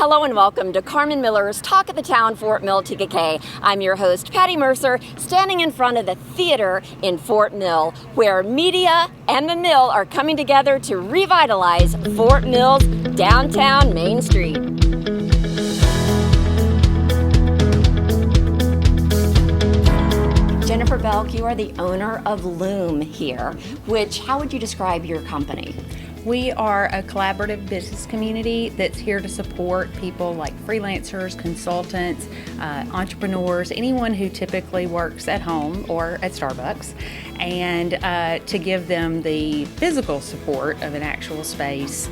Hello and welcome to Carmen Miller's Talk of the Town, Fort Mill, TKK. I'm your host, Patty Mercer, standing in front of the theater in Fort Mill, where media and the mill are coming together to revitalize Fort Mill's downtown Main Street. Jennifer Belk, you are the owner of Loom here, how would you describe your company? We are a collaborative business community that's here to support people like freelancers, consultants, entrepreneurs, anyone who typically works at home or at Starbucks, and to give them the physical support of an actual space,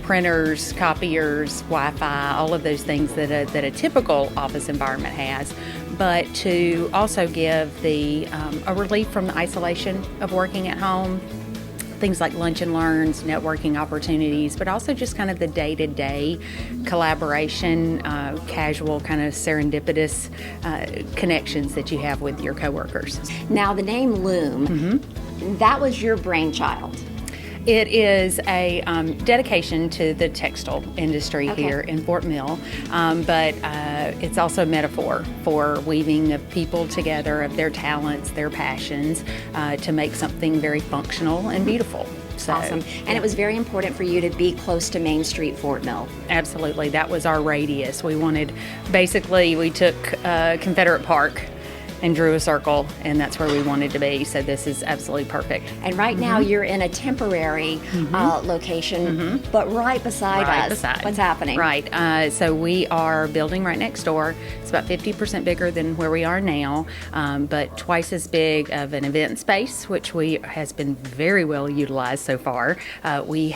printers, copiers, Wi-Fi, all of those things that a typical office environment has, but to also give a relief from the isolation of working at home. Things like lunch and learns, networking opportunities, but also just kind of the day-to-day collaboration, casual kind of serendipitous connections that you have with your coworkers. Now the name Loom, that was your brainchild. It is a dedication to the textile industry here in Fort Mill, but it's also a metaphor for weaving of people together, of their talents, their passions, to make something very functional and beautiful. So, awesome. And it was very important for you to be close to Main Street, Fort Mill. Absolutely. That was our radius. We took Confederate Park and drew a circle, and that's where we wanted to be. So this is absolutely perfect. And right now you're in a temporary location, but right beside us. What's happening? Right. So we are building right next door. It's about 50% bigger than where we are now, but twice as big of an event space, which has been very well utilized so far. We're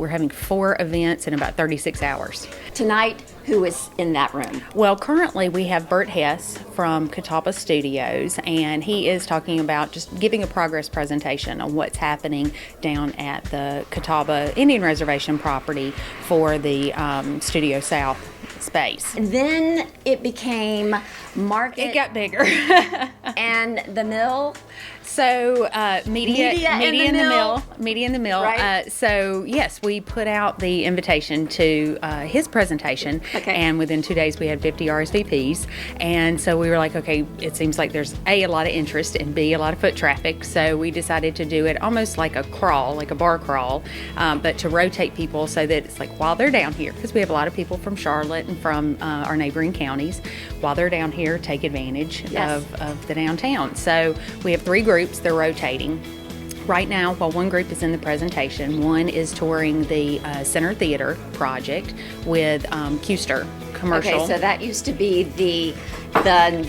having 4 events in about 36 hours. Tonight, who is in that room? Well, currently we have Bert Hess from Catawba Studios, and he is talking about just giving a progress presentation on what's happening down at the Catawba Indian Reservation property for the Studio South space. And then it became market. It got bigger. And the mill? So media in the mill. Right. So yes, we put out the invitation to his presentation, and within 2 days we had 50 RSVPs, and so we were like, okay, it seems like there's A, lot of interest, and B, a lot of foot traffic, so we decided to do it almost like a crawl, like a bar crawl, but to rotate people so that it's like while they're down here, because we have a lot of people from Charlotte and from our neighboring counties, while they're down here, take advantage of the downtown. So we have 3 groups, they're rotating. Right now, while one group is in the presentation, one is touring the Center Theater project with Custer Commercial. Okay, so that used to be the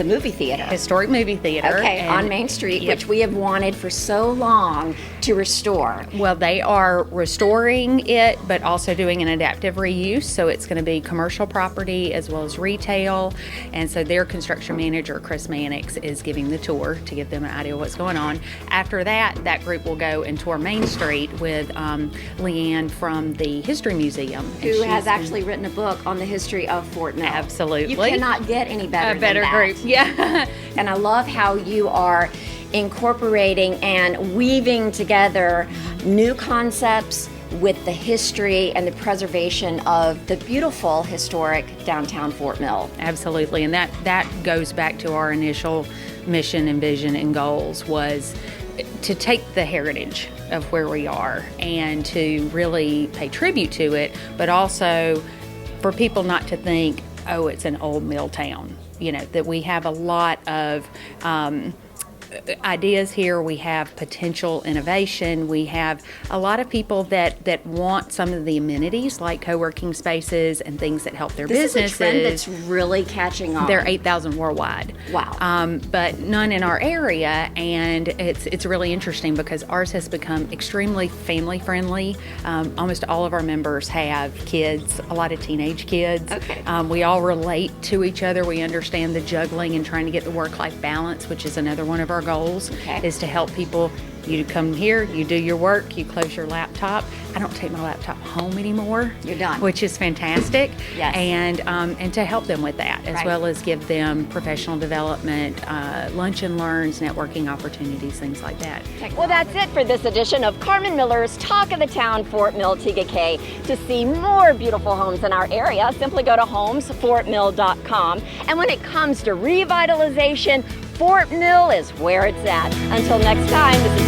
movie theater. Historic movie theater. Okay, on Main Street, which we have wanted for so long to restore. Well, they are restoring it, but also doing an adaptive reuse, so it's going to be commercial property as well as retail, and so their construction manager, Chris Mannix, is giving the tour to give them an idea of what's going on. After that group will go and tour Main Street with Leanne from the History Museum. Who has actually written a book on the history of Fort Mill. Absolutely. You cannot get any better than that. Group, yeah. And I love how you are incorporating and weaving together new concepts with the history and the preservation of the beautiful historic downtown Fort Mill. Absolutely, and that goes back to our initial mission and vision and goals, was to take the heritage of where we are and to really pay tribute to it, but also for people not to think, oh, it's an old mill town. You know, that we have a lot of ideas here. We have potential innovation. We have a lot of people that want some of the amenities like co-working spaces and things that help their businesses. This is a trend that's really catching on. There are 8,000 worldwide. Wow. But none in our area, and it's really interesting because ours has become extremely family friendly. Almost all of our members have kids, a lot of teenage kids. Okay. We all relate to each other. We understand the juggling and trying to get the work-life balance, which is another one of our our goals, Okay. is to help people. You come here, you do your work, you close your laptop. I don't take my laptop home anymore. You're done. Which is fantastic. Yes. And to help them with that, as Right. well as give them professional development, lunch and learns, networking opportunities, things like that. Well, that's it for this edition of Carmen Miller's Talk of the Town, Fort Mill, TKK. To see more beautiful homes in our area, simply go to homesfortmill.com. And when it comes to revitalization, Fort Mill is where it's at. Until next time, this is